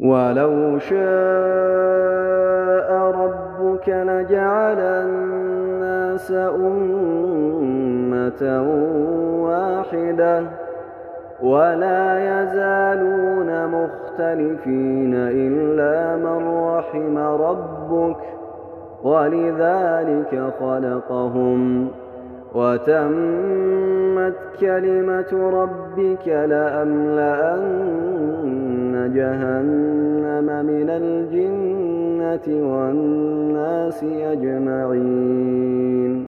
ولو شاء ربك لجعل الناس أمة واحدة ولا يزالون مختلفين إلا من رحم ربك ولذلك خلقهم وتمت كلمة ربك لأملأن جهنم من الجنة والناس أجمعين.